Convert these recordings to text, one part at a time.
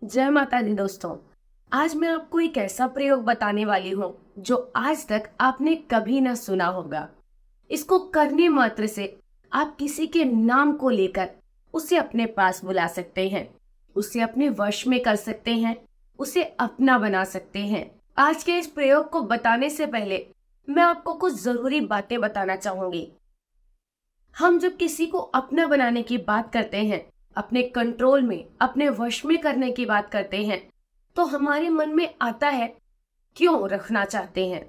जय माता दी दोस्तों। आज मैं आपको एक ऐसा प्रयोग बताने वाली हूँ जो आज तक आपने कभी ना सुना होगा। इसको करने मात्र से आप किसी के नाम को लेकर उसे अपने पास बुला सकते हैं, उसे अपने वश में कर सकते हैं, उसे अपना बना सकते हैं। आज के इस प्रयोग को बताने से पहले मैं आपको कुछ जरूरी बातें बताना चाहूंगी। हम जब किसी को अपना बनाने की बात करते हैं, अपने कंट्रोल में, अपने वश में करने की बात करते हैं, तो हमारे मन में आता है क्यों रखना चाहते हैं।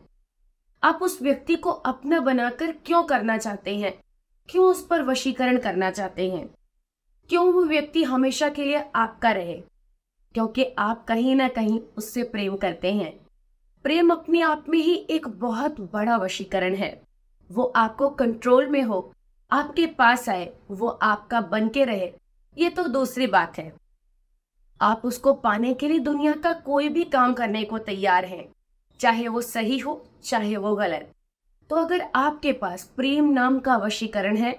आप उस व्यक्ति को अपना बनाकर क्यों करना चाहते हैं, क्यों उस पर वशीकरण करना चाहते हैं, क्यों वो व्यक्ति हमेशा के लिए आपका रहे। क्योंकि आप कहीं ना कहीं उससे प्रेम करते हैं। प्रेम अपने आप में ही एक बहुत बड़ा वशीकरण है। वो आपको कंट्रोल में हो, आपके पास आए, वो आपका बन के रहे, ये तो दूसरी बात है। आप उसको पाने के लिए दुनिया का कोई भी काम करने को तैयार हैं, चाहे वो सही हो चाहे वो गलत। तो अगर आपके पास प्रेम नाम का वशीकरण है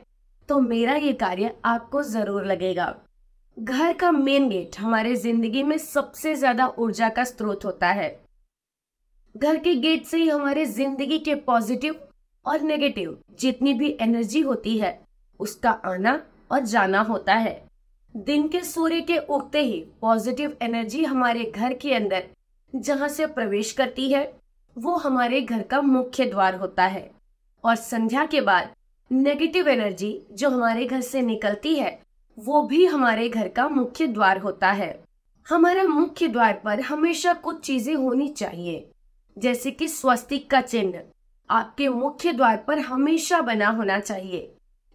तो मेरा ये कार्य आपको जरूर लगेगा। घर का मेन गेट हमारे जिंदगी में सबसे ज्यादा ऊर्जा का स्रोत होता है। घर के गेट से ही हमारे जिंदगी के पॉजिटिव और नेगेटिव जितनी भी एनर्जी होती है उसका आना और जाना होता है। दिन के सूर्य के उगते ही पॉजिटिव एनर्जी हमारे घर के अंदर जहां से प्रवेश करती है वो हमारे घर का मुख्य द्वार होता है, और संध्या के बाद नेगेटिव एनर्जी जो हमारे घर से निकलती है वो भी हमारे घर का मुख्य द्वार होता है। हमारा मुख्य द्वार पर हमेशा कुछ चीजें होनी चाहिए, जैसे कि स्वस्तिक का चिन्ह आपके मुख्य द्वार पर हमेशा बना होना चाहिए।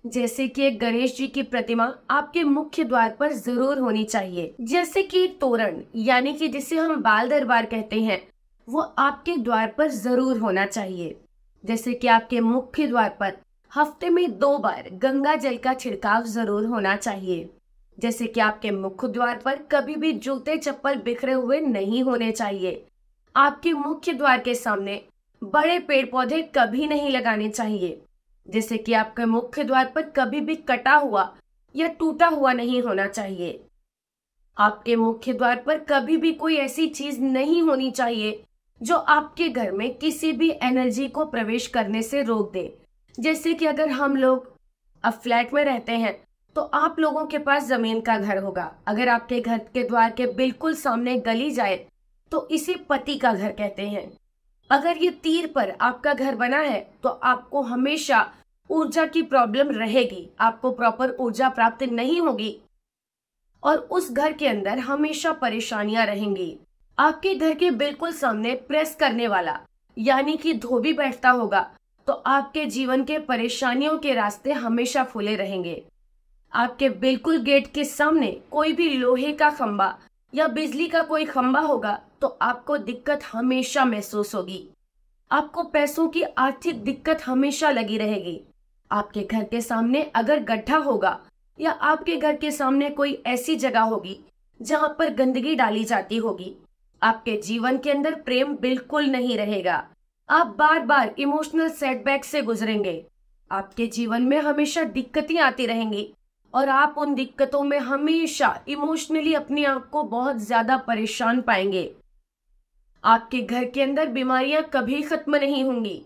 जैसे कि एक गणेश जी की प्रतिमा आपके मुख्य द्वार पर जरूर होनी चाहिए। जैसे कि तोरण यानी कि जिसे हम बाल दरबार कहते हैं वो आपके द्वार पर जरूर होना चाहिए। जैसे कि आपके मुख्य द्वार पर हफ्ते में 2 बार गंगा जल का छिड़काव जरूर होना चाहिए। जैसे कि आपके मुख्य द्वार पर कभी भी जूते चप्पल बिखरे हुए नहीं होने चाहिए। आपके मुख्य द्वार के सामने बड़े पेड़ पौधे कभी नहीं लगाने चाहिए। जैसे कि आपके मुख्य द्वार पर कभी भी कटा हुआ या टूटा हुआ नहीं होना चाहिए। आपके मुख्य द्वार पर कभी भी कोई ऐसी चीज नहीं होनी चाहिए जो आपके घर में किसी भी एनर्जी को प्रवेश करने से रोक दे। जैसे कि अगर हम लोग अब फ्लैट में रहते हैं तो आप लोगों के पास जमीन का घर होगा। अगर आपके घर के द्वार के बिल्कुल सामने गली जाए तो इसे पति का घर कहते हैं। अगर ये तीर पर आपका घर बना है तो आपको हमेशा ऊर्जा की प्रॉब्लम रहेगी, आपको प्रॉपर ऊर्जा प्राप्त नहीं होगी और उस घर के अंदर हमेशा परेशानियां रहेंगी। आपके घर के बिल्कुल सामने प्रेस करने वाला यानी कि धोबी बैठता होगा तो आपके जीवन के परेशानियों के रास्ते हमेशा खुले रहेंगे। आपके बिल्कुल गेट के सामने कोई भी लोहे का खंबा या बिजली का कोई खंबा होगा तो आपको दिक्कत हमेशा महसूस होगी। आपको पैसों की आर्थिक दिक्कत हमेशा लगी रहेगी। आपके घर के सामने अगर गड्ढा होगा या आपके घर के सामने कोई ऐसी जगह होगी जहां पर गंदगी डाली जाती होगी, आपके जीवन के अंदर प्रेम बिल्कुल नहीं रहेगा। आप बार बार इमोशनल सेटबैक से गुजरेंगे। आपके जीवन में हमेशा दिक्कतें आती रहेंगी और आप उन दिक्कतों में हमेशा इमोशनली अपने आप को बहुत ज्यादा परेशान पाएंगे। आपके घर के अंदर बीमारियां कभी खत्म नहीं होंगी।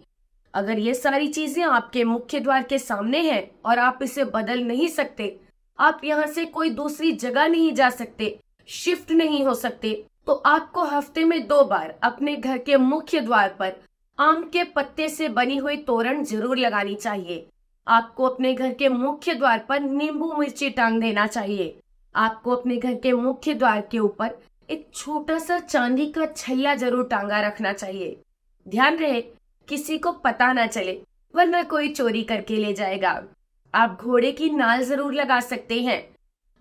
अगर ये सारी चीजें आपके मुख्य द्वार के सामने हैं और आप इसे बदल नहीं सकते, आप यहाँ से कोई दूसरी जगह नहीं जा सकते, शिफ्ट नहीं हो सकते, तो आपको हफ्ते में 2 बार अपने घर के मुख्य द्वार पर आम के पत्ते से बनी हुई तोरण जरूर लगानी चाहिए। आपको अपने घर के मुख्य द्वार पर नींबू मिर्ची टांग देना चाहिए। आपको अपने घर के मुख्य द्वार के ऊपर एक छोटा सा चांदी का छैया जरूर टांगा रखना चाहिए। ध्यान रहे किसी को पता ना चले, वरना कोई चोरी करके ले जाएगा। आप घोड़े की नाल जरूर लगा सकते हैं।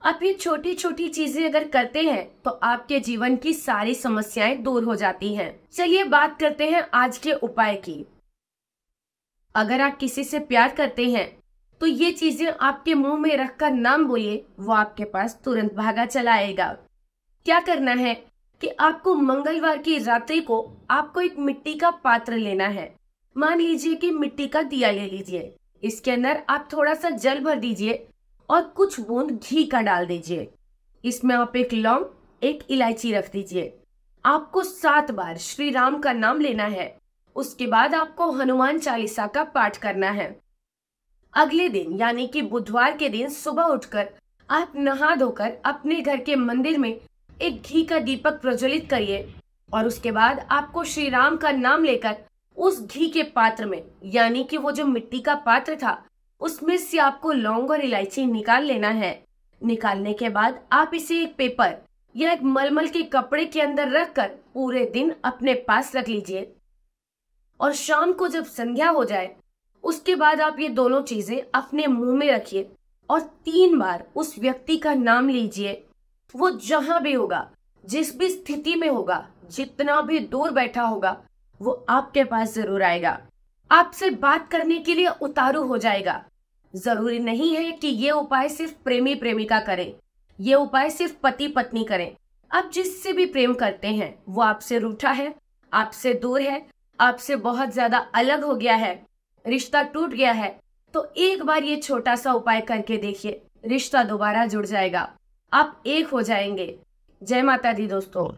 आप ये छोटी छोटी चीजें अगर करते हैं तो आपके जीवन की सारी समस्याएं दूर हो जाती हैं। चलिए बात करते हैं आज के उपाय की। अगर आप किसी से प्यार करते हैं तो ये चीजें आपके मुंह में रखकर नाम बोलिए, वो आपके पास तुरंत भागा चला आएगा। क्या करना है कि आपको मंगलवार की रात्रि को आपको एक मिट्टी का पात्र लेना है। मान लीजिए कि मिट्टी का दिया ले लीजिए। इसके अंदर आप थोड़ा सा जल भर दीजिए और कुछ बूंद घी का डाल दीजिए। इसमें आप एक लौंग, एक इलायची रख दीजिए। आपको 7 बार श्री राम का नाम लेना है। उसके बाद आपको हनुमान चालीसा का पाठ करना है। अगले दिन यानी कि बुधवार के दिन सुबह उठकर आप नहा धोकर अपने घर के मंदिर में एक घी का दीपक प्रज्वलित करिए और उसके बाद आपको श्री राम का नाम लेकर उस घी के पात्र में यानी कि वो जो मिट्टी का पात्र था उसमें से आपको लौंग और इलायची निकाल लेना है। निकालने के बाद आप इसे एक पेपर या एक मलमल के कपड़े के अंदर रखकर पूरे दिन अपने पास रख लीजिए और शाम को जब संध्या हो जाए उसके बाद आप ये दोनों चीजें अपने मुंह में रखिए और 3 बार उस व्यक्ति का नाम लीजिए। वो जहां भी होगा, जिस भी स्थिति में होगा, जितना भी दूर बैठा होगा, वो आपके पास जरूर आएगा। आपसे बात करने के लिए उतारू हो जाएगा। जरूरी नहीं है कि ये उपाय सिर्फ प्रेमी प्रेमिका करें, ये उपाय सिर्फ पति पत्नी करें। आप जिससे भी प्रेम करते हैं वो आपसे रूठा है, आपसे दूर है, आपसे बहुत ज्यादा अलग हो गया है, रिश्ता टूट गया है, तो एक बार ये छोटा सा उपाय करके देखिए, रिश्ता दोबारा जुड़ जाएगा, आप एक हो जाएंगे। जय माता दी दोस्तों।